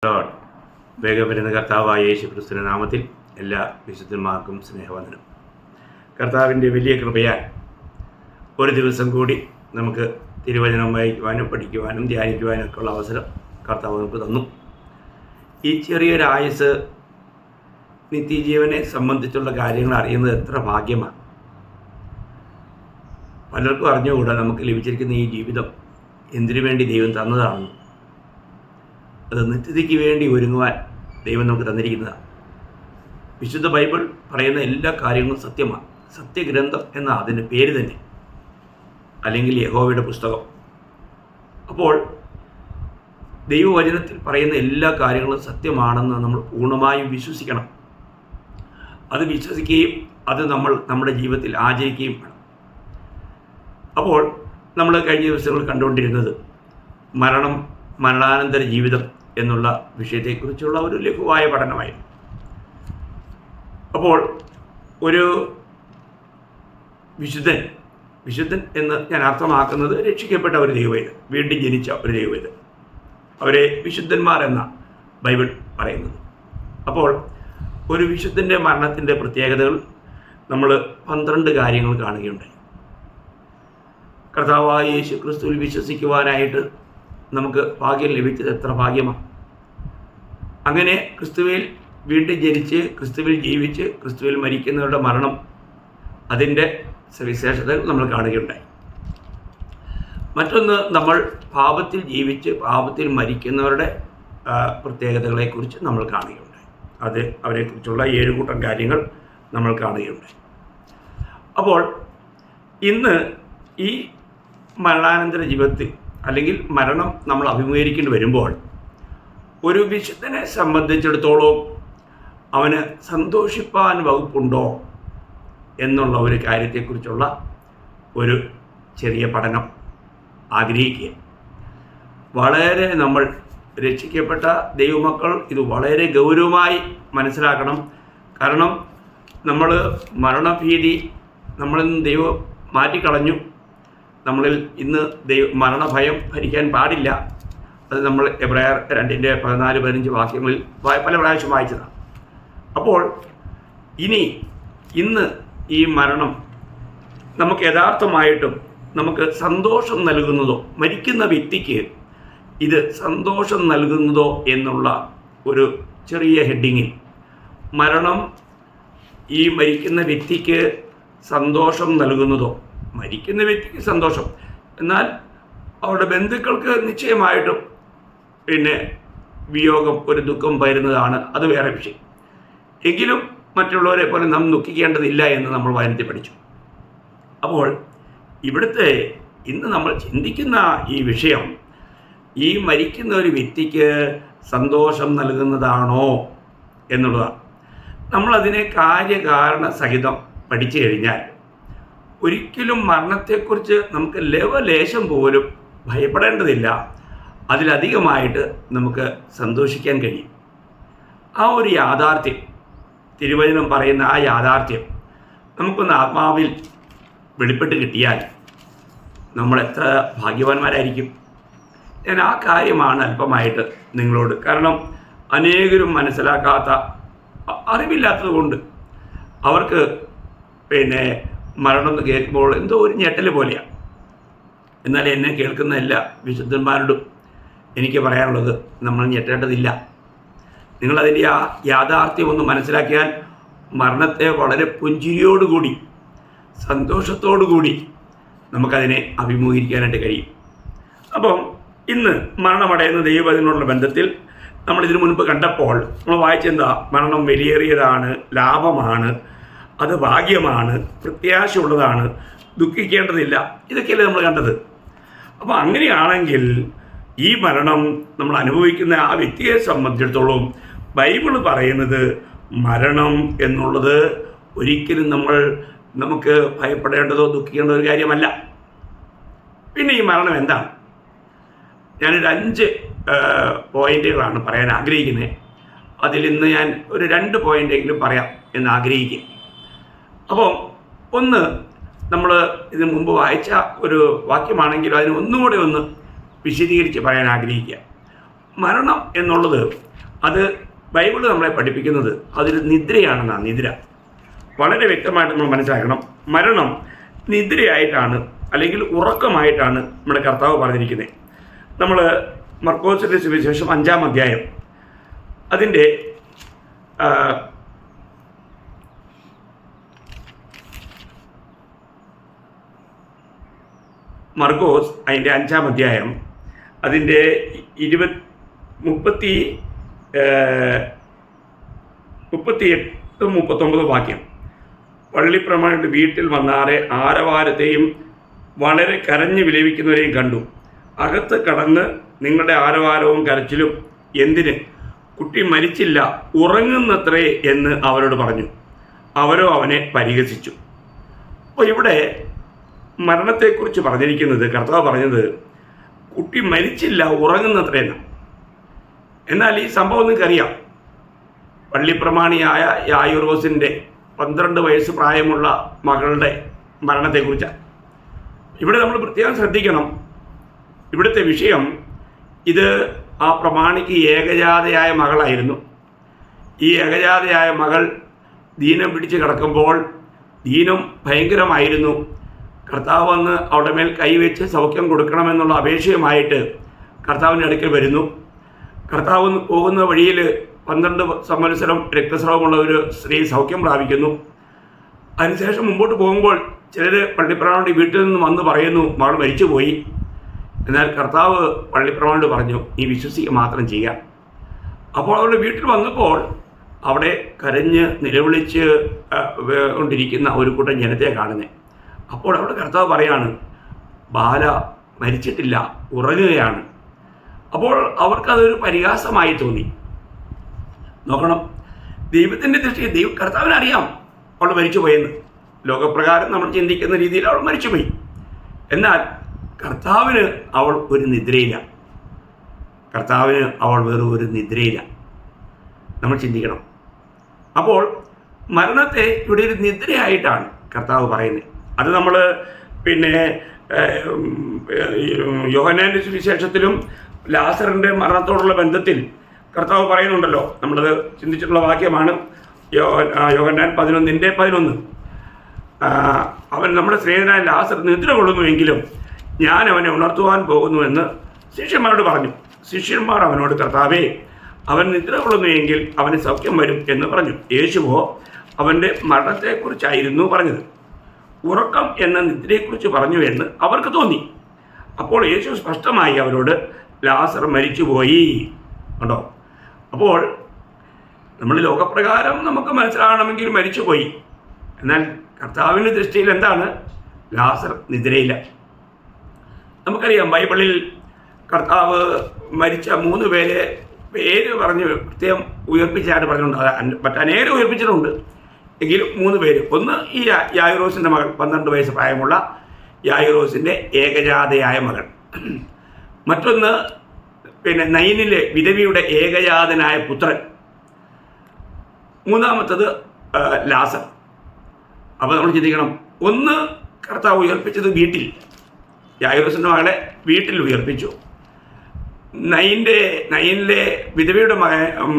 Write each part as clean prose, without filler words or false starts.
Lord. വേഗം വരുന്ന കർത്താവായ യേശു ക്രിസ്തുവിന്റെ നാമത്തിൽ എല്ലാ വിശുദ്ധന്മാർക്കും സ്നേഹവന്ദനം. കർത്താവിൻ്റെ വലിയ കൃപയാൽ ഒരു ദിവസം കൂടി നമുക്ക് തിരുവചനം വായിക്കുവാനും പഠിക്കുവാനും ധ്യാനിക്കുവാനും ഒക്കെ ഉള്ള അവസരം കർത്താവ് നമുക്ക് തന്നു. ഈ ചെറിയൊരു ആയുസ് നിത്യജീവനെ സംബന്ധിച്ചുള്ള കാര്യങ്ങൾ അറിയുന്നത് എത്ര ഭാഗ്യമാണ്. പലർക്കും അറിഞ്ഞുകൂടാ നമുക്ക് ലഭിച്ചിരിക്കുന്ന ഈ ജീവിതം എന്തിനു വേണ്ടി ദൈവം തന്നതാണെന്ന്. അത് നിത്യതയ്ക്ക് വേണ്ടി ഒരുങ്ങുവാൻ ദൈവം നമുക്ക് തന്നിരിക്കുന്നതാണ്. വിശുദ്ധ ബൈബിൾ പറയുന്ന എല്ലാ കാര്യങ്ങളും സത്യമാണ്. സത്യഗ്രന്ഥം എന്ന അതിൻ്റെ പേര് തന്നെ, അല്ലെങ്കിൽ യഹോവയുടെ പുസ്തകം. അപ്പോൾ ദൈവവചനത്തിൽ പറയുന്ന എല്ലാ കാര്യങ്ങളും സത്യമാണെന്ന് നമ്മൾ പൂർണ്ണമായും വിശ്വസിക്കണം. അത് വിശ്വസിക്കുകയും അത് നമ്മൾ നമ്മുടെ ജീവിതത്തിൽ ആചരിക്കുകയും വേണം. അപ്പോൾ നമ്മൾ കഴിഞ്ഞ ദിവസങ്ങൾ കണ്ടുകൊണ്ടിരുന്നത് മരണാനന്തര ജീവിതം എന്നുള്ള വിഷയത്തെക്കുറിച്ചുള്ള ഒരു ലഘുവായ പഠനമായിരുന്നു. അപ്പോൾ ഒരു വിശുദ്ധൻ എന്ന് ഞാൻ അർത്ഥമാക്കുന്നത് രക്ഷിക്കപ്പെട്ട ഒരു ദൈവവേദൻ, വീണ്ടും ജനിച്ച ഒരു ദൈവവേദൻ, അവരെ വിശുദ്ധന്മാർ എന്ന ബൈബിൾ പറയുന്നത്. അപ്പോൾ ഒരു വിശുദ്ധൻ്റെ മരണത്തിൻ്റെ പ്രത്യേകതകൾ നമ്മൾ 12 കാര്യങ്ങൾ കാണുകയുണ്ടായി. കർത്താവായ യേശു ക്രിസ്തുവിൽ വിശ്വസിക്കുവാനായിട്ട് നമുക്ക് ഭാഗ്യം ലഭിച്ചത് എത്ര ഭാഗ്യമാണ്. അങ്ങനെ ക്രിസ്തുവിൽ വീണ്ടും ജനിച്ച് ക്രിസ്തുവിൽ ജീവിച്ച് ക്രിസ്തുവിൽ മരിക്കുന്നവരുടെ മരണം, അതിൻ്റെ സവിശേഷതകൾ നമ്മൾ കാണുകയുണ്ടായി. മറ്റൊന്ന്, നമ്മൾ പാപത്തിൽ ജീവിച്ച് പാപത്തിൽ മരിക്കുന്നവരുടെ പ്രത്യേകതകളെക്കുറിച്ച് നമ്മൾ കാണുകയുണ്ടായി. അത് അവരെക്കുറിച്ചുള്ള 7 കൂട്ടം കാര്യങ്ങൾ നമ്മൾ കാണുകയുണ്ടായി. അപ്പോൾ ഇന്ന് ഈ മരണാനന്തര ജീവിതത്തിൽ അല്ലെങ്കിൽ മരണം നമ്മൾ അഭിമുഖീകരിക്കേണ്ടി വരുമ്പോൾ ഒരു വിശുദ്ധനെ സംബന്ധിച്ചിടത്തോളം അവന് സന്തോഷിപ്പാൻ വകുപ്പുണ്ടോ എന്നുള്ള ഒരു കാര്യത്തെക്കുറിച്ചുള്ള ഒരു ചെറിയ പഠനം ആഗ്രഹിക്കുക. വളരെ നമ്മൾ രക്ഷിക്കപ്പെട്ട ദൈവമക്കൾ ഇത് വളരെ ഗൗരവമായി മനസ്സിലാക്കണം. കാരണം നമ്മൾ മരണഭീതി നമ്മളിൽ നിന്ന് ദൈവം മാറ്റിക്കളഞ്ഞു. നമ്മളിൽ ഇന്ന് മരണഭയം ഭരിക്കാൻ പാടില്ല. അത് നമ്മൾ എബ്രായർ 2:14-15 വാക്യങ്ങളിൽ പല പ്രാവശ്യം വായിച്ചതാണ്. അപ്പോൾ ഇന്ന് ഈ മരണം നമുക്ക് യഥാർത്ഥമായിട്ടും നമുക്ക് സന്തോഷം നൽകുന്നതോ, മരിക്കുന്ന വ്യക്തിക്ക് ഇത് സന്തോഷം നൽകുന്നതോ എന്നുള്ള ഒരു ചെറിയ ഹെഡിങ്ങിൽ, മരണം ഈ മരിക്കുന്ന വ്യക്തിക്ക് സന്തോഷം നൽകുന്നതോ, മരിക്കുന്ന വ്യക്തിക്ക് സന്തോഷം, എന്നാൽ അവരുടെ ബന്ധുക്കൾക്ക് നിശ്ചയമായിട്ടും വിയോഗം ഒരു ദുഃഖം പകരുന്നതാണ്, അത് വേറെ വിഷയം. എങ്കിലും മറ്റുള്ളവരെ പോലെ നാം ദുഃഖിക്കേണ്ടതില്ല എന്ന് നമ്മൾ വചനത്തിൽ പഠിച്ചു. അപ്പോൾ ഇന്ന് നമ്മൾ ചിന്തിക്കുന്ന ഈ വിഷയം, ഈ മരിക്കുന്ന ഒരു വ്യക്തിക്ക് സന്തോഷം നൽകുന്നതാണോ എന്നുള്ളതാണ്. നമ്മളതിനെ കാര്യകാരണ സഹിതം പഠിച്ചു കഴിഞ്ഞാൽ ഒരിക്കലും മരണത്തെക്കുറിച്ച് നമുക്ക് ലവലേശം പോലും ഭയപ്പെടേണ്ടതില്ല. അതിലധികമായിട്ട് നമുക്ക് സന്തോഷിക്കാൻ കഴിയും. ആ ഒരു യാഥാർത്ഥ്യം, തിരുവചനം പറയുന്ന ആ യാഥാർത്ഥ്യം നമുക്കൊന്ന് ആത്മാവിൽ വെളിപ്പെട്ട് കിട്ടിയാൽ നമ്മൾ എത്ര ഭാഗ്യവാന്മാരായിരിക്കും. ഞാൻ ആ കാര്യമാണ് അല്പമായിട്ട് നിങ്ങളോട്, കാരണം അനേകരും മനസ്സിലാക്കാത്ത, അറിവില്ലാത്തത് കൊണ്ട് അവർക്ക് മരണം എന്ന് കേൾക്കുമ്പോൾ എന്തോ ഒരു ഞെട്ടൽ പോലെയാണ്. എന്നാൽ എന്നെ കേൾക്കുന്ന എല്ലാ വിശുദ്ധന്മാരോടും എനിക്ക് പറയാനുള്ളത്, നമ്മൾ ഞെട്ടേണ്ടതില്ല. നിങ്ങളതിൻ്റെ ആ യാഥാർത്ഥ്യം ഒന്ന് മനസ്സിലാക്കിയാൽ മരണത്തെ വളരെ പുഞ്ചിരിയോടുകൂടി സന്തോഷത്തോടുകൂടി നമുക്കതിനെ അഭിമുഖീകരിക്കാനായിട്ട് കഴിയും. അപ്പം ഇന്ന് മരണമടയുന്ന ദൈവത്തിനോടുള്ള ബന്ധത്തിൽ നമ്മളിതിനു മുൻപ് കണ്ടപ്പോൾ നമ്മൾ വായിച്ചെന്താ? മരണം വിലയേറിയതാണ്, ലാഭമാണ്, അത് ഭാഗ്യമാണ്, പ്രത്യാശയുള്ളതാണ്, ദുഃഖിക്കേണ്ടതില്ല, ഇതൊക്കെയല്ലേ നമ്മൾ കണ്ടത്. അപ്പോൾ അങ്ങനെയാണെങ്കിൽ ഈ മരണം നമ്മൾ അനുഭവിക്കുന്ന ആ വ്യക്തിയെ സംബന്ധിച്ചിടത്തോളം ബൈബിൾ പറയുന്നത് മരണം എന്നുള്ളത് ഒരിക്കലും നമുക്ക് ഭയപ്പെടേണ്ടതോ ദുഃഖിക്കേണ്ട ഒരു കാര്യമല്ല. പിന്നെ ഈ മരണം എന്താണ്? ഞാനൊരു 5 പോയിന്റുകളാണ് പറയാൻ ആഗ്രഹിക്കുന്നത്. അതിൽ ഇന്ന് ഞാൻ ഒരു 2 പോയിന്റെങ്കിലും പറയാം എന്ന് ആഗ്രഹിക്കുക. അപ്പോൾ ഒന്ന്, നമ്മൾ ഇതിനു മുമ്പ് വായിച്ച ഒരു വാക്യമാണെങ്കിലും അതിന് ഒന്നുകൂടെ ഒന്ന് വിശദീകരിച്ച് പറയാൻ ആഗ്രഹിക്കുക. മരണം എന്നുള്ളത് അത് ബൈബിൾ നമ്മളെ പഠിപ്പിക്കുന്നത് അതൊരു നിദ്രയാണെന്നാണ്. നിദ്ര വളരെ വ്യക്തമായിട്ട് നമ്മൾ മനസ്സിലാക്കണം. മരണം നിദ്രയായിട്ടാണ് അല്ലെങ്കിൽ ഉറക്കമായിട്ടാണ് നമ്മുടെ കർത്താവ് പറഞ്ഞിരിക്കുന്നത്. നമ്മൾ മർക്കോസിന്റെ സുവിശേഷം 5-ാം അധ്യായം അതിൻ്റെ മർക്കോസ് അതിൻ്റെ 5-ാം അധ്യായം അതിൻ്റെ 38-39 വാക്യം. പള്ളിപ്രമാണിയുടെ വീട്ടിൽ വന്നാറെ ആരവാരത്തെയും വളരെ കരഞ്ഞു വിലപിക്കുന്നവരെയും കണ്ടു. അകത്ത് കടന്ന് നിങ്ങളുടെ ആരവാരവും കരച്ചിലും എന്തിന്? കുട്ടി മരിച്ചില്ല, ഉറങ്ങുന്നത്രേ എന്ന് അവരോട് പറഞ്ഞു. അവരോ അവനെ പരിഹസിച്ചു. അപ്പോൾ ഇവിടെ മരണത്തെക്കുറിച്ച് പറഞ്ഞിരിക്കുന്നത്, കർത്താവ് പറഞ്ഞത് കുട്ടി മരിച്ചില്ല, ഉറങ്ങുന്നത്രയെന്ന്. എന്നാൽ ഈ സംഭവം നിങ്ങൾക്കറിയാം. പള്ളിപ്രമാണിയായ യായിറോസിൻ്റെ 12 വയസ്സ് പ്രായമുള്ള മകളുടെ മരണത്തെക്കുറിച്ചാണ്. ഇവിടെ നമ്മൾ പ്രത്യേകം ശ്രദ്ധിക്കണം. ഇവിടുത്തെ വിഷയം ഇത് ആ പ്രമാണിക്ക് ഏകജാതയായ മകളായിരുന്നു. ഈ ഏകജാതയായ മകൾ ദീനം പിടിച്ച് കിടക്കുമ്പോൾ ദീനം ഭയങ്കരമായിരുന്നു. കർത്താവ് വന്ന് അവിടെ മേൽ കൈവച്ച് സൗഖ്യം കൊടുക്കണമെന്നുള്ള അപേക്ഷയുമായിട്ട് കർത്താവിൻ്റെ അടുക്കൽ വരുന്നു. കർത്താവ് പോകുന്ന വഴിയിൽ 12 സംവത്സരം രക്തസ്രാവമുള്ള ഒരു സ്ത്രീ സൗഖ്യം പ്രാപിക്കുന്നു. അതിനുശേഷം മുമ്പോട്ട് പോകുമ്പോൾ ചിലർ പള്ളിപ്രമാണിയുടെ വീട്ടിൽ നിന്ന് വന്ന് പറയുന്നു മകൾ മരിച്ചുപോയി. എന്നാൽ കർത്താവ് പള്ളിപ്രമാണിയോട് പറഞ്ഞു, നീ വിശ്വസിക്കുക മാത്രം ചെയ്യുക. അപ്പോൾ അവരുടെ വീട്ടിൽ വന്നപ്പോൾ അവിടെ കരഞ്ഞ് നിലവിളിച്ച് കൊണ്ടിരിക്കുന്ന ഒരു കൂട്ടം ജനത്തെ കാണുന്നത്. അപ്പോൾ അവിടെ കർത്താവ് പറയാണ്, ബാല മരിച്ചിട്ടില്ല, ഉറങ്ങുകയാണ്. അപ്പോൾ അവർക്കതൊരു പരിഹാസമായി തോന്നി. നോക്കണം, ദൈവത്തിൻ്റെ ദൃഷ്ടിയിൽ കർത്താവിനറിയാം അവൾ മരിച്ചുപോയെന്ന്. ലോകപ്രകാരം നമ്മൾ ചിന്തിക്കുന്ന രീതിയിൽ അവൾ മരിച്ചുപോയി. എന്നാൽ കർത്താവിന് അവൾ ഒരു നിദ്രയില്ല. കർത്താവിന് അവൾ വെറും ഒരു നിദ്രയില്ല. നമ്മൾ ചിന്തിക്കണം. അപ്പോൾ മരണത്തെ ഇവിടെ ഒരു നിദ്രയായിട്ടാണ് കർത്താവ് പറയുന്നത്. അത് നമ്മൾ പിന്നെ യോഹന്നാന്റെ സുവിശേഷത്തിലും ലാസറിൻ്റെ മരണത്തോടുള്ള ബന്ധത്തിൽ കർത്താവ് പറയുന്നുണ്ടല്ലോ. നമ്മളത് ചിന്തിച്ചിട്ടുള്ള വാക്യമാണ്. യോഹന്നാൻ 11:11. അവൻ നമ്മുടെ സ്നേഹിതനായ ലാസർ നിദ്ര കൊള്ളുന്നുവെങ്കിലും ഞാൻ അവനെ ഉണർത്തുവാൻ പോകുന്നുവെന്ന് ശിഷ്യന്മാരോട് പറഞ്ഞു. ശിഷ്യന്മാർ അവനോട്, കർത്താവേ, അവൻ നിദ്ര കൊള്ളുന്നുവെങ്കിൽ അവന് സൗഖ്യം വരും എന്ന് പറഞ്ഞു. യേശുവോ അവൻ്റെ മരണത്തെക്കുറിച്ചായിരുന്നു പറഞ്ഞത്. ഉറക്കം എന്ന നിദ്രയെക്കുറിച്ച് പറഞ്ഞു എന്ന് അവർക്ക് തോന്നി. അപ്പോൾ യേശു സ്പഷ്ടമായി അവരോട്, ലാസർ മരിച്ചുപോയി. കണ്ടോ? അപ്പോൾ നമ്മൾ ലോകപ്രകാരം നമുക്ക് മനസ്സിലാകണമെങ്കിൽ മരിച്ചുപോയി. എന്നാൽ കർത്താവിൻ്റെ ദൃഷ്ടിയിൽ എന്താണ്? ലാസർ നിദ്രയില്ല. നമുക്കറിയാം, ബൈബിളിൽ കർത്താവ് മരിച്ച 3 പേരെ പേര് പറഞ്ഞ് പ്രത്യേകം ഉയർപ്പിച്ചായിട്ട് പറഞ്ഞിട്ടുണ്ട്. മറ്റനേകം ഉയർപ്പിച്ചിട്ടുണ്ട്. എങ്കിലും 3 പേര്. ഒന്ന് ഈ യായിറോസിൻ്റെ മകൾ, 12 വയസ്സ് പ്രായമുള്ള യായിറോസിൻ്റെ ഏകജാതയായ മകൾ. മറ്റൊന്ന് പിന്നെ നയനിലെ വിധവിയുടെ ഏകജാതനായ പുത്രൻ. മൂന്നാമത്തത് ലാസർ. അപ്പോൾ നമ്മൾ ചിന്തിക്കണം, ഒന്ന് കർത്താവ് ഉയർപ്പിച്ചത് വീട്ടിൽ, യായിറോസിൻ്റെ മകളെ വീട്ടിൽ ഉയർപ്പിച്ചു. നയനിലെ വിധവയുടെ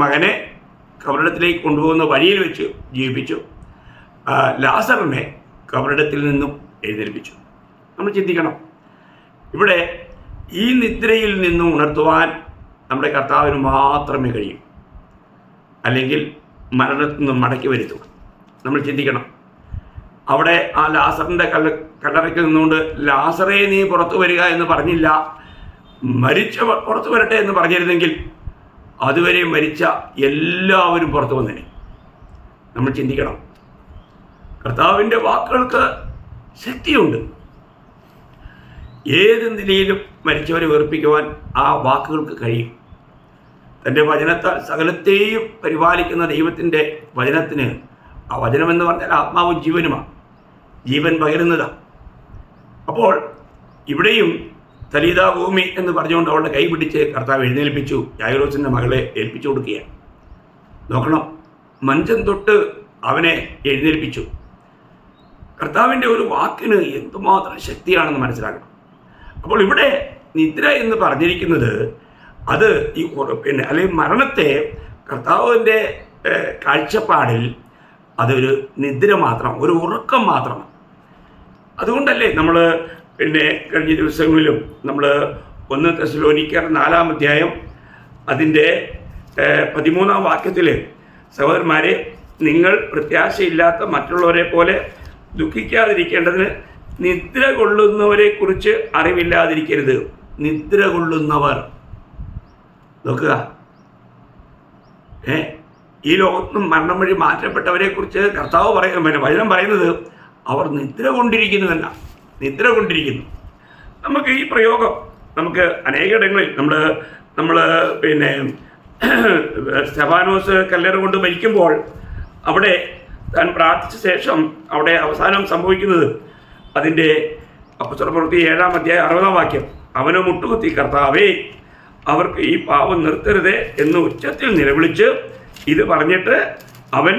മകനെ കബറിടത്തിലേക്ക് കൊണ്ടുപോകുന്ന വഴിയിൽ വെച്ച് ജീവിപ്പിച്ചു. ലാസറിനെ കബറിടത്തിൽ നിന്നും എഴുന്നേൽപ്പിച്ചു. നമ്മൾ ചിന്തിക്കണം, ഇവിടെ ഈ നിദ്രയിൽ നിന്നും ഉണർത്തുവാൻ നമ്മുടെ കർത്താവിന് മാത്രമേ കഴിയൂ. അല്ലെങ്കിൽ മരണത്തിൽ നിന്നും മടക്കി വരുത്തുക. നമ്മൾ ചിന്തിക്കണം, അവിടെ ആ ലാസറിൻ്റെ കല്ലറയ്ക്ക് നിന്നുകൊണ്ട് ലാസറേ നീ പുറത്തു വരിക എന്ന് പറഞ്ഞില്ല, മരിച്ച പുറത്തു വരട്ടെ എന്ന് പറഞ്ഞിരുന്നെങ്കിൽ അതുവരെ മരിച്ച എല്ലാവരും പുറത്തു വന്നേനെ. നമ്മൾ ചിന്തിക്കണം, കർത്താവിൻ്റെ വാക്കുകൾക്ക് ശക്തിയുണ്ട്. ഏത് നിലയിലും മരിച്ചവരെ ഉയർപ്പിക്കുവാൻ ആ വാക്കുകൾക്ക് കഴിയും. തൻ്റെ വചനത്താൽ സകലത്തെയും പരിപാലിക്കുന്ന ദൈവത്തിൻ്റെ വചനത്തിന്, ആ വചനമെന്ന് പറഞ്ഞാൽ ആത്മാവും ജീവനുമാണ്, ജീവൻ പകരുന്നതാണ്. അപ്പോൾ ഇവിടെയും തലീതാ ഭൂമി എന്ന് പറഞ്ഞുകൊണ്ട് അവളുടെ കൈ പിടിച്ച് കർത്താവ് എഴുന്നേൽപ്പിച്ചു. യായിറോസിൻ്റെ മകളെ ഏൽപ്പിച്ചു കൊടുക്കുകയാണ്. നോക്കണം, മഞ്ചം തൊട്ട് അവനെ എഴുന്നേൽപ്പിച്ചു. കർത്താവിൻ്റെ ഒരു വാക്കിന് എന്തുമാത്രം ശക്തിയാണെന്ന് മനസ്സിലാക്കണം. അപ്പോൾ ഇവിടെ നിദ്ര എന്ന് പറഞ്ഞിരിക്കുന്നത് അത് ഈ അല്ലെങ്കിൽ മരണത്തെ കർത്താവിൻ്റെ കാഴ്ചപ്പാടിൽ അതൊരു നിദ്ര മാത്രം, ഒരു ഉറക്കം മാത്രമാണ്. അതുകൊണ്ടല്ലേ നമ്മൾ കഴിഞ്ഞ ദിവസങ്ങളിലും നമ്മൾ 1 തെസ്സലോനിക്കർ 4-ാം അധ്യായം അതിൻ്റെ 13-ാം വാക്യത്തിൽ സഹോദരന്മാരെ, നിങ്ങൾ പ്രത്യാശയില്ലാത്ത മറ്റുള്ളവരെ പോലെ ദുഃഖിക്കാതിരിക്കേണ്ടതിന് നിദ്ര കൊള്ളുന്നവരെ കുറിച്ച് അറിവില്ലാതിരിക്കരുത്. നിദ്ര കൊള്ളുന്നവർ നോക്കുക, ഈ ലോകത്തും മരണം വഴി മാറ്റപ്പെട്ടവരെ കുറിച്ച് കർത്താവ് വചനം പറയുന്നത് അവർ നിദ്ര കൊണ്ടിരിക്കുന്നുവല്ല, നിദ്ര കൊണ്ടിരിക്കുന്നു. നമുക്ക് ഈ പ്രയോഗം നമുക്ക് അനേകയിടങ്ങളിൽ നമ്മൾ സ്തെഫാനോസ് കല്ലറ കൊണ്ട് മരിക്കുമ്പോൾ അവിടെ താൻ പ്രാർത്ഥിച്ച ശേഷം അവിടെ അവസാനം സംഭവിക്കുന്നത് അതിൻ്റെ അപ്പോസ്തലപ്രവൃത്തി 7-ാം അധ്യായം 60-ാം വാക്യം, അവന് മുട്ടുകുത്തി, കർത്താവേ അവർക്ക് ഈ പാപം നിർത്തരുതേ എന്ന് ഉച്ചത്തിൽ നിലവിളിച്ച് ഇത് പറഞ്ഞിട്ട് അവൻ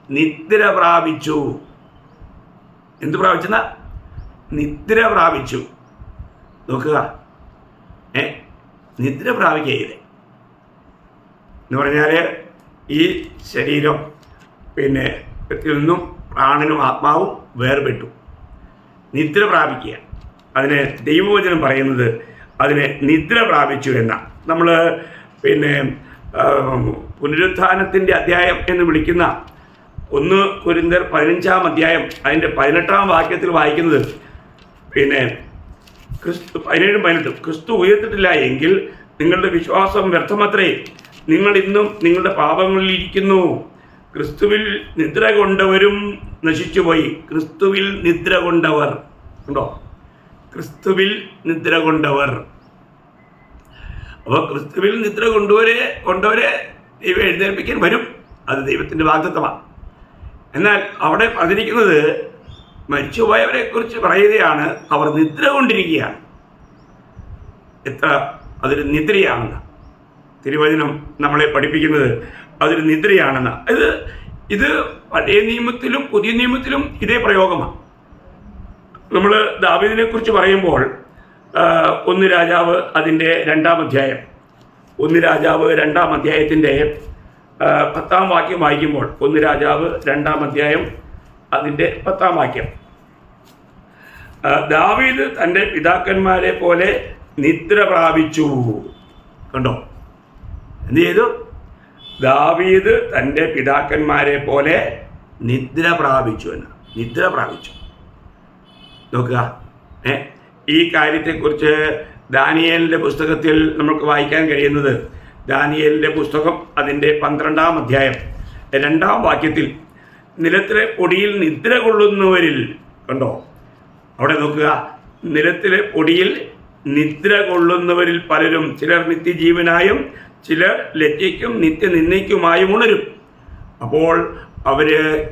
നിദ്ര പ്രാപിച്ചു. എന്ത് പ്രാപിച്ചെന്ന? നിദ്ര പ്രാപിച്ചു. നോക്കുക, നിദ്ര പ്രാപിക്കുകയില്ലേ എന്ന് പറഞ്ഞാൽ ഈ ശരീരം നിന്നും പ്രാണനും ആത്മാവും വേർപെട്ടു. നിദ്ര പ്രാപിക്കുക, അതിന് ദൈവവചനം പറയുന്നത് അതിനെ നിദ്ര പ്രാപിച്ചു എന്നാണ്. നമ്മൾ പുനരുത്ഥാനത്തിൻ്റെ അധ്യായം എന്ന് വിളിക്കുന്ന 1 കൊരിന്ത്യർ 15-ാം അധ്യായം അതിൻ്റെ 18-ാം വാക്യത്തിൽ വായിക്കുന്നത് 17-18 ക്രിസ്തു ഉയർത്തിട്ടില്ല എങ്കിൽ നിങ്ങളുടെ വിശ്വാസം വ്യർത്ഥമത്രേ, നിങ്ങൾ ഇന്നും നിങ്ങളുടെ പാപങ്ങളിൽ ഇരിക്കുന്നു. ക്രിസ്തുവിൽ നിദ്ര കൊണ്ടവരും നശിച്ചുപോയി. ക്രിസ്തുവിൽ നിദ്ര കൊണ്ടവർ ഉണ്ടോ? ക്രിസ്തുവിൽ നിദ്ര കൊണ്ടവർ. അപ്പോൾ ക്രിസ്തുവിൽ നിദ്ര കൊണ്ടവരെ ദൈവം എഴുന്നേൽപ്പിക്കാൻ വരും. അത് ദൈവത്തിൻ്റെ വാഗ്ദത്തമാണ്. എന്നാൽ അവിടെ പറഞ്ഞിരിക്കുന്നത് മരിച്ചുപോയവരെ കുറിച്ച് പറയുകയാണ്, അവർ നിദ്ര കൊണ്ടിരിക്കുകയാണ്. എത്ര അതൊരു നിദ്രയാണെന്ന് തിരുവചനം നമ്മളെ പഠിപ്പിക്കുന്നത്, അതൊരു നിദ്രയാണെന്ന്. ഇത് പഴയ നിയമത്തിലും പുതിയ നിയമത്തിലും ഇതേ പ്രയോഗമാണ്. നമ്മൾ ദാവീദിനെ കുറിച്ച് പറയുമ്പോൾ 1 രാജാവ് അതിൻ്റെ 2-ാം അധ്യായം 1 രാജാവ് 2-ാം അധ്യായത്തിൻ്റെ 10-ാം വാക്യം വായിക്കുമ്പോൾ 1 രാജാവ് 2-ാം അധ്യായം അതിൻ്റെ 10-ാം വാക്യം, ദാവീദ് തൻ്റെ പിതാക്കന്മാരെ പോലെ നിദ്ര പ്രാപിച്ചു. കണ്ടോ? എന്ത് ചെയ്തു? ദാവീദ് തൻ്റെ പിതാക്കന്മാരെ പോലെ നിദ്ര പ്രാപിച്ചു എന്ന്. നിദ്ര പ്രാപിച്ചു. നോക്കുക, ഈ കാര്യത്തെക്കുറിച്ച് ദാനിയേലിൻ്റെ പുസ്തകത്തിൽ നമുക്ക് വായിക്കാൻ കഴിയുന്നത്, ദാനിയേലിൻ്റെ പുസ്തകം അതിൻ്റെ 12-ാം അധ്യായം 2-ാം വാക്യത്തിൽ നിലത്തിലെ പൊടിയിൽ നിദ്ര കൊള്ളുന്നവരിൽ, കണ്ടോ? അവിടെ നോക്കുക, നിലത്തിലെ പൊടിയിൽ നിദ്ര കൊള്ളുന്നവരിൽ പലരും ചിലർ നിത്യജീവനായും ചിലർ ലജ്ജയ്ക്കും നിത്യനിന്ദയ്ക്കുമായും ഉണരും. അപ്പോൾ അവർ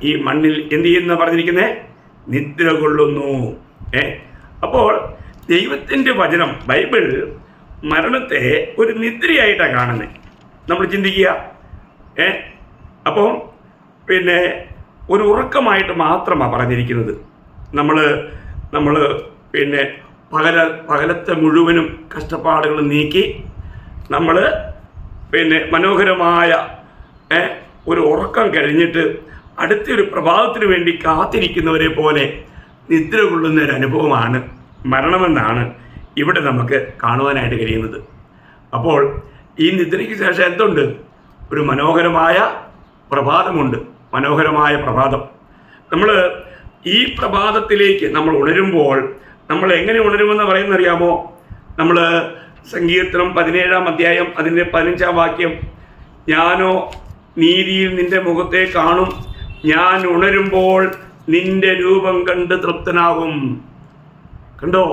ഈ മണ്ണിൽ എന്ത് ചെയ്യുന്ന പറഞ്ഞിരിക്കുന്നത്? നിദ്ര കൊള്ളുന്നു. അപ്പോൾ ദൈവത്തിൻ്റെ വചനം ബൈബിൾ മരണത്തെ ഒരു നിദ്രയായിട്ടാണ് കാണുന്നത്. നമ്മൾ ചിന്തിക്കുക, അപ്പം ഒരു ഉറക്കമായിട്ട് മാത്രമാണ് പറഞ്ഞിരിക്കുന്നത്. നമ്മൾ പകലത്തെ മുഴുവനും കഷ്ടപ്പാടുകൾ നീക്കി നമ്മൾ മനോഹരമായ ഒരു ഉറക്കം കഴിഞ്ഞിട്ട് അടുത്തൊരു പ്രഭാതത്തിന് വേണ്ടി കാത്തിരിക്കുന്നവരെ പോലെ നിദ്ര കൊള്ളുന്ന ഒരു അനുഭവമാണ് മരണമെന്നാണ് ഇവിടെ നമുക്ക് കാണുവാനായിട്ട് കഴിയുന്നത്. അപ്പോൾ ഈ നിദ്രയ്ക്ക് ശേഷം എന്തുണ്ട്? ഒരു മനോഹരമായ പ്രഭാതമുണ്ട്. മനോഹരമായ പ്രഭാതം. നമ്മൾ ഈ പ്രഭാതത്തിലേക്ക് നമ്മൾ ഉണരുമ്പോൾ നമ്മൾ എങ്ങനെ ഉണരുമെന്ന് പറയുന്നറിയാമോ? നമ്മൾ സങ്കീർത്തനം 17-ാം അധ്യായം അതിൻ്റെ 15-ാം വാക്യം, ഞാനോ നീതിയിൽ നിന്റെ മുഖത്തെ കാണും, ഞാൻ ഉണരുമ്പോൾ നിന്റെ രൂപം കണ്ട് തൃപ്തനാകും. കണ്ടോ?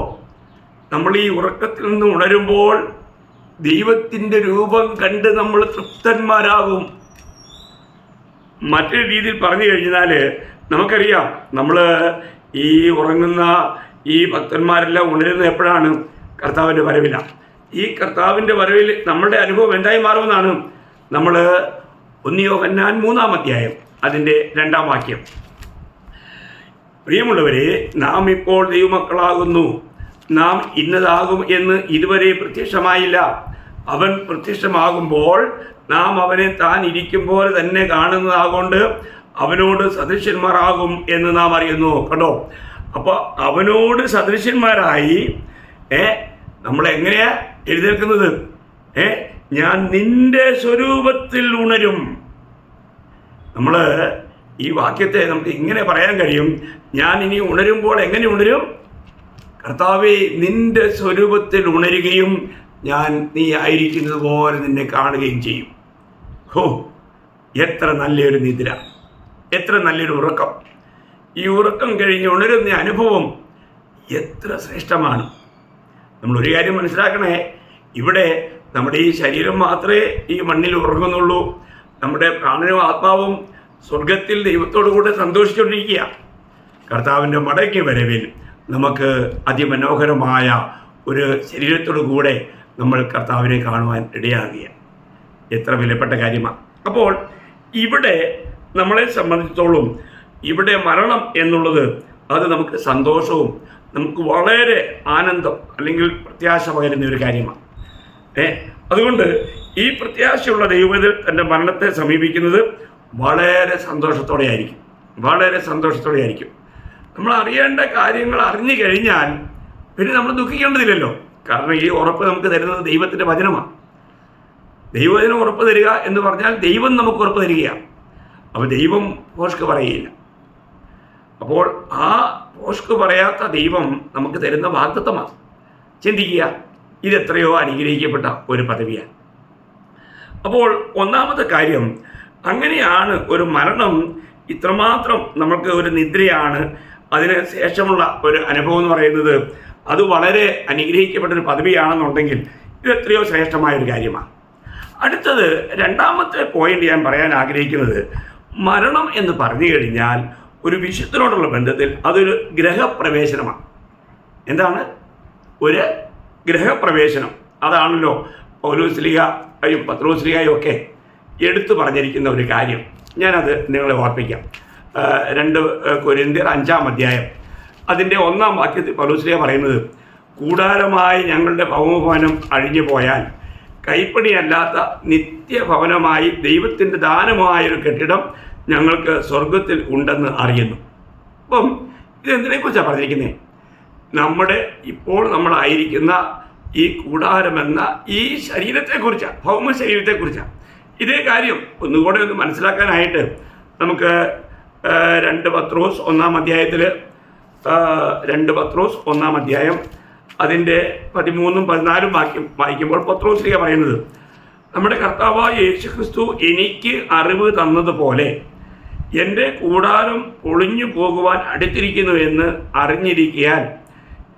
നമ്മൾ ഈ ഉറക്കത്തിൽ നിന്ന് ഉണരുമ്പോൾ ദൈവത്തിൻ്റെ രൂപം കണ്ട് നമ്മൾ തൃപ്തന്മാരാകും. മറ്റൊരു രീതിയിൽ പറഞ്ഞു കഴിഞ്ഞാൽ നമുക്കറിയാം, നമ്മൾ ഈ ഉറങ്ങുന്ന ഈ ഭക്തന്മാരെല്ലാം ഉണരുന്നത് എപ്പോഴാണ്? കർത്താവിൻ്റെ വരവിലാണ്. ഈ കർത്താവിൻ്റെ വരവിൽ നമ്മളുടെ അനുഭവം എന്തായി മാറുമെന്നാണ് നമ്മൾ 1 യോഹന്നാൻ 3-ാം അധ്യായം അതിൻ്റെ 2-ാം വാക്യം, പ്രിയമുള്ളവരെ, നാം ഇപ്പോൾ ദൈവമക്കളാകുന്നു, നാം ഇന്നതാകും എന്ന് ഇതുവരെ പ്രത്യക്ഷമായില്ല. അവൻ പ്രത്യക്ഷമാകുമ്പോൾ നാം അവനെ താൻ ഇരിക്കും പോലെ തന്നെ കാണുന്നതാകൊണ്ട് അവനോട് സദൃശ്യന്മാരാകും എന്ന് നാം അറിയുന്നു. കണ്ടോ? അപ്പോൾ അവനോട് സദൃശ്യന്മാരായി നമ്മളെങ്ങനെയാ എഴുന്നേൽക്കുന്നത്? ഞാൻ നിന്റെ സ്വരൂപത്തിൽ ഉണരും. നമ്മൾ ഈ വാക്യത്തെ നമുക്ക് ഇങ്ങനെ പറയാൻ കഴിയും, ഞാൻ ഇനി ഉണരുമ്പോൾ എങ്ങനെ ഉണരും? കർത്താവേ, നിന്റെ സ്വരൂപത്തിൽ ഉണരുകയും ഞാൻ നീ ആയിരിക്കുന്നത് പോലെ നിന്നെ കാണുകയും ചെയ്യും. ഹോ, എത്ര നല്ലൊരു നിദ്ര, എത്ര നല്ലൊരു ഉറക്കം! ഈ ഉറക്കം കഴിഞ്ഞ് ഉണരുന്ന അനുഭവം എത്ര ശ്രേഷ്ഠമാണ്. നമ്മളൊരു കാര്യം മനസ്സിലാക്കണേ, ഇവിടെ നമ്മുടെ ഈ ശരീരം മാത്രമേ ഈ മണ്ണിൽ ഉറങ്ങുന്നുള്ളൂ. നമ്മുടെ പ്രാണനും ആത്മാവും സ്വർഗത്തിൽ ദൈവത്തോടു കൂടെ സന്തോഷിച്ചുകൊണ്ടിരിക്കുക. കർത്താവിൻ്റെ മടങ്ങി വരവിൽ നമുക്ക് അതിമനോഹരമായ ഒരു ശരീരത്തോടു കൂടെ നമ്മൾ കർത്താവിനെ കാണുവാൻ ഇടയാകുക. എത്ര വിലപ്പെട്ട കാര്യമാണ്. അപ്പോൾ ഇവിടെ നമ്മളെ സംബന്ധിച്ചിടത്തോളം ഇവിടെ മരണം എന്നുള്ളത് അത് നമുക്ക് സന്തോഷവും നമുക്ക് വളരെ ആനന്ദം അല്ലെങ്കിൽ പ്രത്യാശ പകരുന്ന ഒരു കാര്യമാണ്. അതുകൊണ്ട് ഈ പ്രത്യാശയുള്ള ദൈവത്തിൽ തൻ്റെ മരണത്തെ സമീപിക്കുന്നത് വളരെ സന്തോഷത്തോടെ ആയിരിക്കും, വളരെ സന്തോഷത്തോടെ ആയിരിക്കും. നമ്മൾ അറിയേണ്ട കാര്യങ്ങൾ അറിഞ്ഞു കഴിഞ്ഞാൽ പിന്നെ നമ്മൾ ദുഃഖിക്കേണ്ടതില്ലല്ലോ. കാരണം ഈ ഉറപ്പ് നമുക്ക് തരുന്നത് ദൈവത്തിൻ്റെ വചനമാണ്. ദൈവവചനം ഉറപ്പ് തരിക എന്ന് പറഞ്ഞാൽ ദൈവം നമുക്ക് ഉറപ്പ് തരികയാണ്. അപ്പോൾ ദൈവം പോഷ്ക്ക് പറയുകയില്ല. അപ്പോൾ ആ പോഷ്ക്ക് പറയാത്ത ദൈവം നമുക്ക് തരുന്ന വാഗ്ദത്തമാണ്. ചിന്തിക്കുക, ഇതെത്രയോ അനുഗ്രഹിക്കപ്പെട്ട ഒരു പദവിയാണ്. അപ്പോൾ ഒന്നാമത്തെ കാര്യം, അങ്ങനെയാണ് ഒരു മരണം ഇത്രമാത്രം നമുക്ക് ഒരു നിദ്രയാണ്. അതിന് ശേഷമുള്ള ഒരു അനുഭവം എന്ന് പറയുന്നത് അത് വളരെ അനുഗ്രഹിക്കപ്പെട്ടൊരു പദവിയാണെന്നുണ്ടെങ്കിൽ ഇതെത്രയോ ശ്രേഷ്ഠമായൊരു കാര്യമാണ്. അടുത്തത് രണ്ടാമത്തെ പോയിന്റ് ഞാൻ പറയാൻ ആഗ്രഹിക്കുന്നത്, മരണം എന്ന് പറഞ്ഞു കഴിഞ്ഞാൽ ഒരു വിശുദ്ധനോടുള്ള ബന്ധത്തിൽ അതൊരു ഗ്രഹപ്രവേശനമാണ്. എന്താണ് ഒരു ഗ്രഹപ്രവേശനം? അതാണല്ലോ പൗലോസ്ലീഹയും പത്രോസ്ലീഹയും ഒക്കെ എടുത്തു പറഞ്ഞിരിക്കുന്ന ഒരു കാര്യം. ഞാനത് നിങ്ങളെ ഓർപ്പിക്കാം. 2 കൊരിന്ത്യർ 5-ാം അധ്യായം അതിൻ്റെ 1-ാം വാക്യത്തിൽ പൗലോസ്ലീഹ പറയുന്നത്, കൂടാരമായി ഞങ്ങളുടെ ഭൗമഭവനം അഴിഞ്ഞു പോയാൽ കൈപ്പണിയല്ലാത്ത നിത്യഭവനമായി ദൈവത്തിൻ്റെ ദാനമായൊരു കെട്ടിടം ഞങ്ങൾക്ക് സ്വർഗത്തിൽ ഉണ്ടെന്ന് അറിയുന്നു. അപ്പം ഇതെന്തിനെക്കുറിച്ചാണ് പറഞ്ഞിരിക്കുന്നത്? നമ്മുടെ ഇപ്പോൾ നമ്മളായിരിക്കുന്ന ഈ കൂടാരമെന്ന ഈ ശരീരത്തെക്കുറിച്ചാണ്, ഭൗമ ശരീരത്തെക്കുറിച്ചാണ്. ഇതേ കാര്യം ഒന്നുകൂടെ ഒന്ന് മനസ്സിലാക്കാനായിട്ട് നമുക്ക് 2 പത്രോസ് 1-ാം അധ്യായത്തിൽ 2 പത്രോസ് 1-ാം അധ്യായം അതിൻ്റെ 13-ഉം 14-ഉം വാക്യം വായിക്കുമ്പോൾ പത്രോസ്ലീഹ പറയുന്നത്, നമ്മുടെ കർത്താവായ യേശുക്രിസ്തു എനിക്ക് അറിവ് തന്നതുപോലെ എൻ്റെ കൂടാരം ഒളിഞ്ഞു പോകുവാൻ അടുത്തിരിക്കുന്നു എന്ന് അറിഞ്ഞിരിക്കാൻ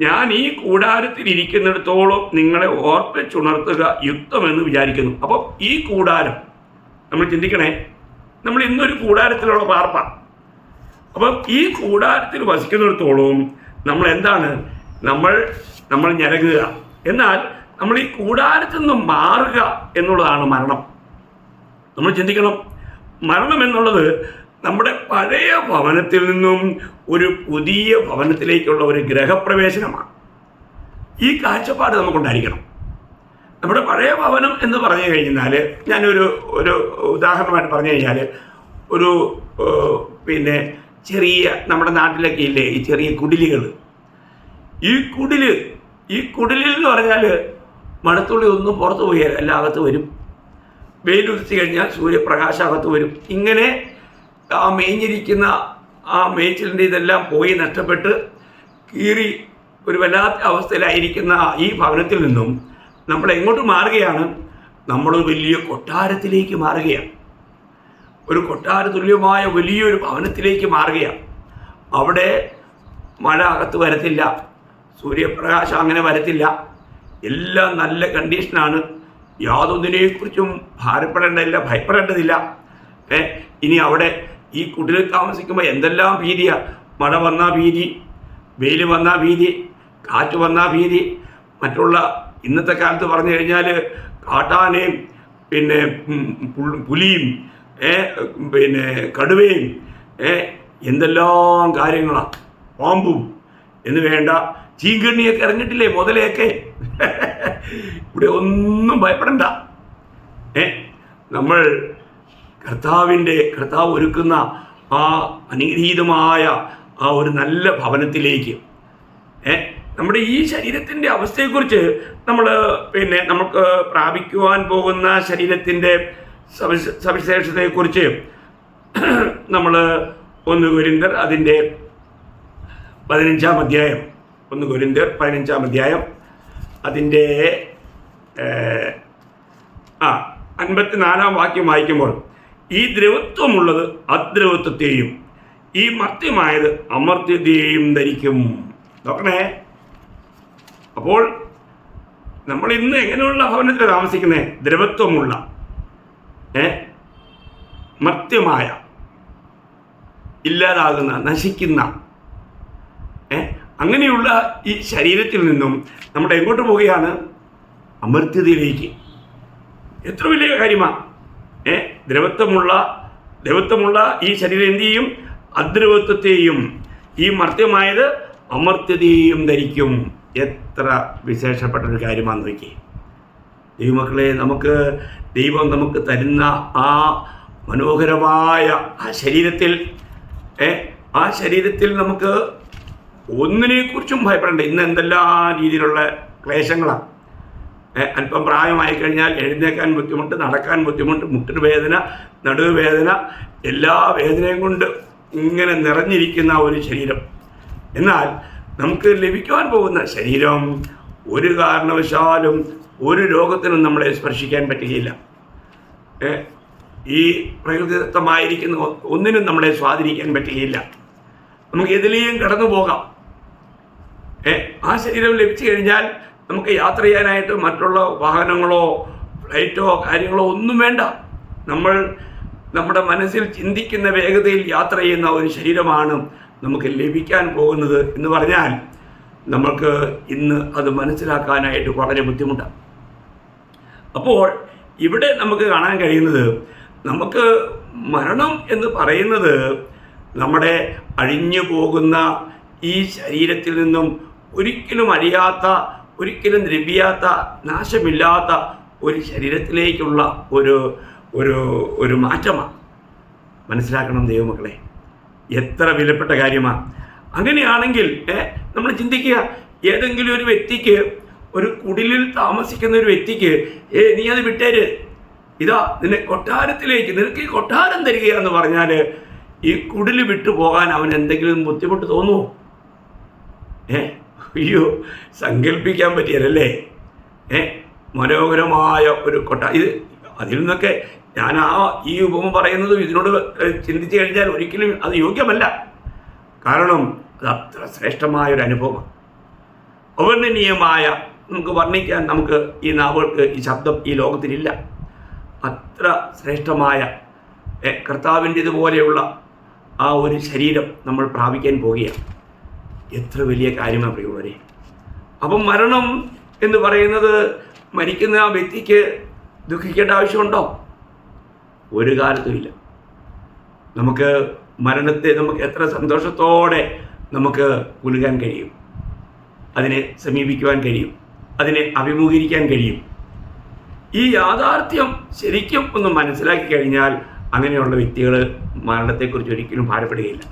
ഞാൻ ഈ കൂടാരത്തിൽ ഇരിക്കുന്നിടത്തോളം നിങ്ങളെ ഓർപ്പിച്ചുണർത്തുക യുക്തമെന്ന് വിചാരിക്കുന്നു. അപ്പോൾ ഈ കൂടാരം നമ്മൾ ചിന്തിക്കണേ, നമ്മൾ ഇന്നൊരു കൂടാരത്തിലുള്ള പാർപ്പാണ്. അപ്പം ഈ കൂടാരത്തിൽ വസിക്കുന്നിടത്തോളം നമ്മൾ എന്താണ്, നമ്മൾ ഞരങ്ങുക. എന്നാൽ നമ്മൾ ഈ കൂടാരത്തിൽ നിന്ന് മാറുക എന്നുള്ളതാണ് മരണം. നമ്മൾ ചിന്തിക്കണം, മരണം എന്നുള്ളത് നമ്മുടെ പഴയ ഭവനത്തിൽ നിന്നും ഒരു പുതിയ ഭവനത്തിലേക്കുള്ള ഒരു ഗ്രഹപ്രവേശനമാണ്. ഈ കാഴ്ചപ്പാട് നമുക്കുണ്ടായിരിക്കണം. നമ്മുടെ പഴയ ഭവനം എന്ന് പറഞ്ഞു കഴിഞ്ഞാൽ, ഞാനൊരു ഉദാഹരണമായിട്ട് പറഞ്ഞു കഴിഞ്ഞാൽ, ഒരു ചെറിയ നമ്മുടെ നാട്ടിലൊക്കെ ഇല്ലേ ഈ ചെറിയ കുടിലുകൾ. ഈ കുടിലിൽ എന്ന് പറഞ്ഞാൽ മഴത്തുള്ളി ഒന്നും പുറത്തു പോയാൽ എല്ലാം അകത്ത് വരും. വെയിലുദിച്ച് കഴിഞ്ഞാൽ സൂര്യപ്രകാശം അകത്ത് വരും. ഇങ്ങനെ ആ മേഞ്ഞിരിക്കുന്ന ആ മേച്ചിലിൻ്റെ ഇതെല്ലാം പോയി നഷ്ടപ്പെട്ട് കീറി ഒരു വല്ലാത്ത അവസ്ഥയിലായിരിക്കുന്ന ഈ ഭവനത്തിൽ നിന്നും നമ്മൾ എങ്ങോട്ട് മാറുകയാണ്? നമ്മൾ വലിയ കൊട്ടാരത്തിലേക്ക് മാറുകയാണ്. ഒരു കൊട്ടാര തുല്യമായ വലിയൊരു ഭവനത്തിലേക്ക് മാറുകയാണ്. അവിടെ മഴ അകത്ത് വരത്തില്ല, സൂര്യപ്രകാശം അങ്ങനെ വരത്തില്ല, എല്ലാം നല്ല കണ്ടീഷനാണ്. യാതൊന്നിനെക്കുറിച്ചും ഭാരപ്പെടേണ്ടതില്ല, ഭയപ്പെടേണ്ടതില്ല. ഇനി അവിടെ ഈ കുടിലിൽ താമസിക്കുമ്പോൾ എന്തെല്ലാം ഭീതിയാണ്. മഴ വന്നാൽ ഭീതി, വെയിൽ വന്നാൽ ഭീതി, കാറ്റ് വന്നാൽ ഭീതി. മറ്റുള്ള ഇന്നത്തെ കാലത്ത് പറഞ്ഞു കഴിഞ്ഞാൽ കാട്ടാനയും പുലിയും കടുവയും എന്തെല്ലാം കാര്യങ്ങളാണ്, പാമ്പും എന്ന് വേണ്ട ചീങ്കണ്ണിയൊക്കെ ഇറങ്ങിയിട്ടില്ലേ, മുതലയൊക്കെ. ഇവിടെ ഒന്നും ഭയപ്പെടണ്ട. നമ്മൾ കർത്താവ് ഒരുക്കുന്ന ആ അനുഗ്രഹീതമായ ആ ഒരു നല്ല ഭവനത്തിലേക്ക് നമ്മുടെ ഈ ശരീരത്തിൻ്റെ അവസ്ഥയെക്കുറിച്ച് നമുക്ക് പ്രാപിക്കുവാൻ പോകുന്ന ശരീരത്തിൻ്റെ സവിശേഷതയെക്കുറിച്ച് നമ്മൾ 1 കൊരിന്ത്യർ അതിൻ്റെ 15-ാം അധ്യായം 1 കൊരിന്ത്യർ 15-ാം അധ്യായം അതിൻ്റെ 54-ാം വാക്യം വായിക്കുമ്പോൾ, ഈ ദ്രവത്വമുള്ളത് അദ്രവത്വത്തെയും ഈ മർത്യമായത് അമർത്യതയെയും ധരിക്കും. നോക്കണേ, അപ്പോൾ നമ്മൾ ഇന്ന് എങ്ങനെയുള്ള ഭവനത്തിൽ താമസിക്കുന്നത്? ദ്രവത്വമുള്ള മർത്യമായ, ഇല്ലാതാകുന്ന, നശിക്കുന്ന അങ്ങനെയുള്ള ഈ ശരീരത്തിൽ നിന്നും നമ്മൾ എങ്ങോട്ട് പോവുകയാണ്? അമർത്യതയിലേക്ക്. എത്ര വലിയ കാര്യമാണ്! ദ്രവത്വമുള്ള ഈ ശരീരം എന്ത് ചെയ്യും? അദ്രവത്വത്തെയും ഈ മർത്യമായത് അമർത്യതയെയും ധരിക്കും. എത്ര വിശേഷപ്പെട്ടൊരു കാര്യമാണെന്ന് നോക്കി ദൈവമക്കളെ. ദൈവം നമുക്ക് തരുന്ന ആ മനോഹരമായ ആ ശരീരത്തിൽ നമുക്ക് ഒന്നിനെക്കുറിച്ചും ഭയപ്പെടേണ്ട. ഇന്ന് എന്തെല്ലാം രീതിയിലുള്ള ക്ലേശങ്ങളാണ്. അല്പം പ്രായമായി കഴിഞ്ഞാൽ എഴുന്നേക്കാൻ ബുദ്ധിമുട്ട്, നടക്കാൻ ബുദ്ധിമുട്ട്, മുട്ടിന് വേദന, നടുവേദന, എല്ലാ വേദനയും കൊണ്ട് ഇങ്ങനെ നിറഞ്ഞിരിക്കുന്ന ഒരു ശരീരം. എന്നാൽ നമുക്ക് ലഭിക്കുവാൻ പോകുന്ന ശരീരം ഒരു കാരണവശാലും ഒരു രോഗത്തിനും നമ്മളെ സ്പർശിക്കാൻ പറ്റുകയില്ല. ഈ പ്രകൃതിദത്തമായിരിക്കുന്ന ഒന്നിനും നമ്മളെ സ്വാധീനിക്കാൻ പറ്റുകയില്ല. നമുക്ക് എതിലെയും കടന്നു പോകാം. ആ ശരീരം ലഭിച്ചു കഴിഞ്ഞാൽ നമുക്ക് യാത്ര ചെയ്യാനായിട്ട് മറ്റുള്ള വാഹനങ്ങളോ ഫ്ലൈറ്റോ കാര്യങ്ങളോ ഒന്നും വേണ്ട. നമ്മുടെ മനസ്സിൽ ചിന്തിക്കുന്ന വേഗതയിൽ യാത്ര ചെയ്യുന്ന ഒരു ശരീരമാണ് നമുക്ക് ലഭിക്കാൻ പോകുന്നത് എന്ന് പറഞ്ഞാൽ നമുക്ക് ഇന്ന് അത് മനസ്സിലാക്കാനായിട്ട് വളരെ ബുദ്ധിമുട്ടാണ്. അപ്പോൾ ഇവിടെ നമുക്ക് കാണാൻ കഴിയുന്നത്, നമുക്ക് മരണം എന്ന് പറയുന്നത് നമ്മുടെ അഴിഞ്ഞു പോകുന്ന ഈ ശരീരത്തിൽ നിന്നും ഒരിക്കലും അഴിയാത്ത, ഒരിക്കലും ദ്രവിയാത്ത, നാശമില്ലാത്ത ഒരു ശരീരത്തിലേക്കുള്ള ഒരു മാറ്റമാണ്. മനസ്സിലാക്കണം ദൈവമക്കളെ, എത്ര വിലപ്പെട്ട കാര്യമാണ്. അങ്ങനെയാണെങ്കിൽ നമ്മൾ ചിന്തിക്കുക, ഏതെങ്കിലും ഒരു വ്യക്തിക്ക്, ഒരു കുടിലിൽ താമസിക്കുന്ന ഒരു വ്യക്തിക്ക് നീ അത് വിട്ടേര്, ഇതാ നിനക്ക് ഈ കൊട്ടാരം തരികയെന്ന് പറഞ്ഞാൽ ഈ കുടിൽ വിട്ടു പോകാൻ അവൻ എന്തെങ്കിലും ബുദ്ധിമുട്ട് തോന്നുമോ? അയ്യോ, സങ്കല്പിക്കാൻ പറ്റിയല്ലേ. മനോഹരമായ ഒരു അതിൽ നിന്നൊക്കെ ഞാൻ ഈ ഉപമ പറയുന്നതും ഇതിനോട് ചിന്തിച്ചു കഴിഞ്ഞാൽ ഒരിക്കലും അത് യോഗ്യമല്ല. കാരണം അത് അത്ര ശ്രേഷ്ഠമായൊരു അനുഭവമാണ്. അവർണ്ണനീയമായ, നമുക്ക് വർണ്ണിക്കാൻ നമുക്ക് ഈ നാവുകൾക്ക് ഈ ശബ്ദം ഈ ലോകത്തിലില്ല. അത്ര ശ്രേഷ്ഠമായ കർത്താവിൻ്റെ ഇതുപോലെയുള്ള ആ ഒരു ശരീരം നമ്മൾ പ്രാപിക്കാൻ പോകുകയാണ്. എത്ര വലിയ കാര്യമാണ് പ്രിയമുള്ളവരെ. അപ്പം മരണം എന്ന് പറയുന്നത്, മരിക്കുന്ന ആ വ്യക്തിക്ക് ദുഃഖിക്കേണ്ട ആവശ്യമുണ്ടോ? ഒരു കാലത്തുമില്ല. നമുക്ക് മരണത്തെ നമുക്ക് എത്ര സന്തോഷത്തോടെ നമുക്ക് ഉൽകാൻ കഴിയും, അതിനെ സമീപിക്കുവാൻ കഴിയും, അതിനെ അഭിമുഖീകരിക്കാൻ കഴിയും. ഈ യാഥാർത്ഥ്യം ശരിക്കും ഒന്ന് മനസ്സിലാക്കി കഴിഞ്ഞാൽ അങ്ങനെയുള്ള വ്യക്തികൾ മരണത്തെക്കുറിച്ച് ഒരിക്കലും ഭാരപ്പെടുകയില്ല.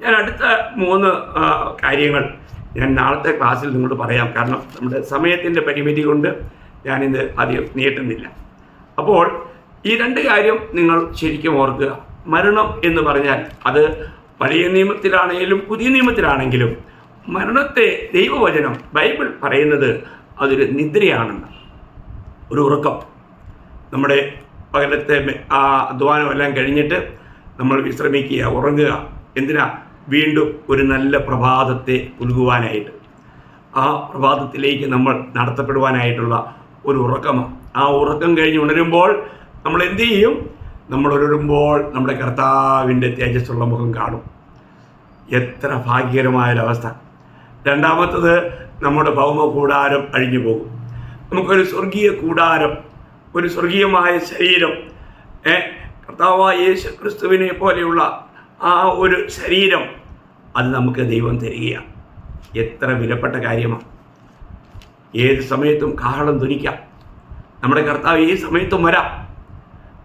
ഞാൻ അടുത്ത 3 കാര്യങ്ങൾ ഞാൻ നാളത്തെ ക്ലാസ്സിൽ നിങ്ങളോട് പറയാം. കാരണം നമ്മുടെ സമയത്തിൻ്റെ പരിമിതി കൊണ്ട് ഞാനിത് അധികം നീട്ടുന്നില്ല. അപ്പോൾ ഈ 2 കാര്യം നിങ്ങൾ ശരിക്കും ഓർക്കുക. മരണം എന്ന് പറഞ്ഞാൽ അത് പഴയ നിയമത്തിലാണെങ്കിലും പുതിയ നിയമത്തിലാണെങ്കിലും മരണത്തെ ദൈവവചനം ബൈബിൾ പറയുന്നത് അതൊരു നിദ്രയാണെന്ന്, ഒരു ഉറക്കം. നമ്മുടെ പകലത്തെ ആ അധ്വാനമെല്ലാം കഴിഞ്ഞിട്ട് നമ്മൾ വിശ്രമിക്കുക, ഉറങ്ങുക. എന്തിനാ? വീണ്ടും ഒരു നല്ല പ്രഭാതത്തെ ഉൽകുവാനായിട്ട്, ആ പ്രഭാതത്തിലേക്ക് നമ്മൾ നടത്തപ്പെടുവാനായിട്ടുള്ള ഒരു ഉറക്കമാണ്. ആ ഉറക്കം കഴിഞ്ഞ് ഉണരുമ്പോൾ നമ്മൾ എന്ത് ചെയ്യും? നമ്മൾ ഉണരുമ്പോൾ നമ്മുടെ കർത്താവിൻ്റെ തേജസ്സുള്ള മുഖം കാണും. എത്ര ഭാഗ്യകരമായൊരവസ്ഥ. രണ്ടാമത്തത്, നമ്മുടെ ഭൗമ കൂടാരം അഴിഞ്ഞു പോകും. നമുക്കൊരു സ്വർഗീയ കൂടാരം, ഒരു സ്വർഗീയമായ ശരീരം, കർത്താവായ യേശു ക്രിസ്തുവിനെ പോലെയുള്ള ആ ഒരു ശരീരം, അത് നമുക്ക് ദൈവം തരികയാണ്. എത്ര വിലപ്പെട്ട കാര്യമാണ്. ഏത് സമയത്തും കാഹളം ധ്വനിക്കാം. നമ്മുടെ കർത്താവ് ഈ സമയത്തും വരാം.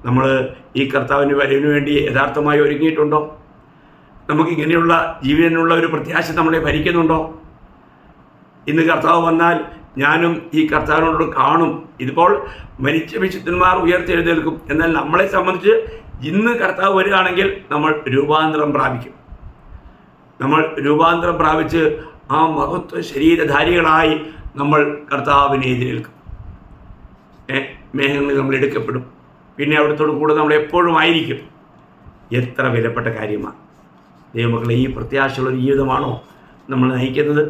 നമ്മൾ ഈ കർത്താവിന് വരവിന് വേണ്ടി യഥാർത്ഥമായി ഒരുങ്ങിയിട്ടുണ്ടോ? നമുക്കിങ്ങനെയുള്ള ജീവനുള്ള ഒരു പ്രത്യാശ നമ്മളെ ഭരിക്കുന്നുണ്ടോ? ഇന്ന് കർത്താവ് വന്നാൽ ഞാനും ഈ കർത്താവിനോട് കാണും. ഇതിപ്പോൾ മരിച്ച വിശുദ്ധന്മാർ ഉയർത്തെഴുന്നേൽക്കും. എന്നാൽ നമ്മളെ സംബന്ധിച്ച് ഇന്ന് കർത്താവ് വരികയാണെങ്കിൽ നമ്മൾ രൂപാന്തരം പ്രാപിക്കും. നമ്മൾ രൂപാന്തരം പ്രാപിച്ച് ആ മഹത്വ ശരീരധാരികളായി നമ്മൾ കർത്താവിനെ എതിരേൽക്കും. മേഘങ്ങളിൽ നമ്മൾ എടുക്കപ്പെടും. പിന്നെ അവിടത്തോട് കൂടെ നമ്മൾ എപ്പോഴും ആയിരിക്കും. എത്ര വിലപ്പെട്ട കാര്യമാണ് ദൈവമക്കളെ! ഈ പ്രത്യാശയുള്ള ജീവിതമാണോ നമ്മൾ നയിക്കുന്നത്?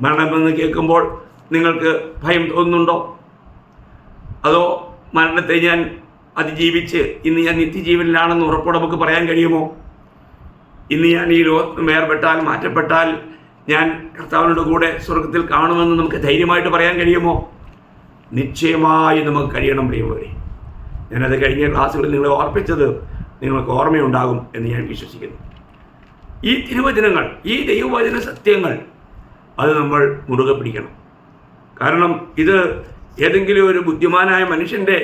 മരണമെന്ന് കേൾക്കുമ്പോൾ നിങ്ങൾക്ക് ഭയം തോന്നുന്നുണ്ടോ? അതോ മരണത്തെ ഞാൻ അതിജീവിച്ച് ഇന്ന് ഞാൻ നിത്യജീവനിലാണെന്ന് ഉറപ്പോടെ നമുക്ക് പറയാൻ കഴിയുമോ? ഇന്ന് ഞാൻ ഈ ലോകത്ത് വേർപെട്ടാൽ, മാറ്റപ്പെട്ടാൽ ഞാൻ കർത്താവിനോട് കൂടെ സ്വർഗത്തിൽ കാണുമെന്ന് നമുക്ക് ധൈര്യമായിട്ട് പറയാൻ കഴിയുമോ? നിശ്ചയമായി നമുക്ക് കഴിയണം പ്രിയമുള്ളവരെ. ഞാനത് കഴിഞ്ഞ ക്ലാസ്സുകളിൽ നിങ്ങളെ ഓർപ്പിച്ചത് നിങ്ങൾക്ക് ഓർമ്മയുണ്ടാകും എന്ന് ഞാൻ വിശ്വസിക്കുന്നു. ഈ തിരുവചനങ്ങൾ, ഈ ദൈവവചന സത്യങ്ങൾ അത് നമ്മൾ മുറുകെ പിടിക്കണം. കാരണം ഇത് ഏതെങ്കിലും ഒരു ബുദ്ധിമാനായ മനുഷ്യൻ്റെ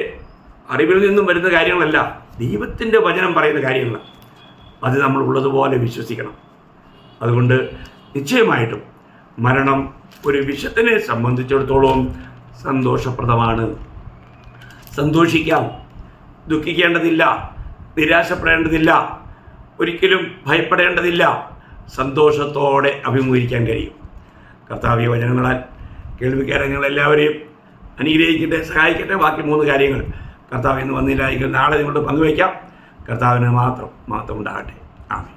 അറിവിൽ നിന്നും വരുന്ന കാര്യങ്ങളല്ല, ദൈവത്തിൻ്റെ വചനം പറയുന്ന കാര്യങ്ങളാണ്. അത് നമ്മൾ ഉള്ളതുപോലെ വിശ്വസിക്കണം. അതുകൊണ്ട് നിശ്ചയമായിട്ടും മരണം ഒരു വിശുദ്ധനെ സംബന്ധിച്ചിടത്തോളം സന്തോഷപ്രദമാണ്. സന്തോഷിക്കാം, ദുഃഖിക്കേണ്ടതില്ല, നിരാശപ്പെടേണ്ടതില്ല, ഒരിക്കലും ഭയപ്പെടേണ്ടതില്ല. സന്തോഷത്തോടെ അഭിമുഖീകരിക്കാൻ കഴിയും. കർത്താവിയ വചനങ്ങളാൽ കേൾവിക്കാരെ ഞങ്ങളെല്ലാവരെയും അനുഗ്രഹിക്കട്ടെ, സഹായിക്കട്ടെ. ബാക്കി 3 കാര്യങ്ങൾ കർത്താവ് ഇന്ന് വന്നില്ലായിരിക്കും നാളെ നിങ്ങളോട് പങ്കുവയ്ക്കാം. കർത്താവിന് മാത്രം ഉണ്ടാകട്ടെ. ആമേൻ.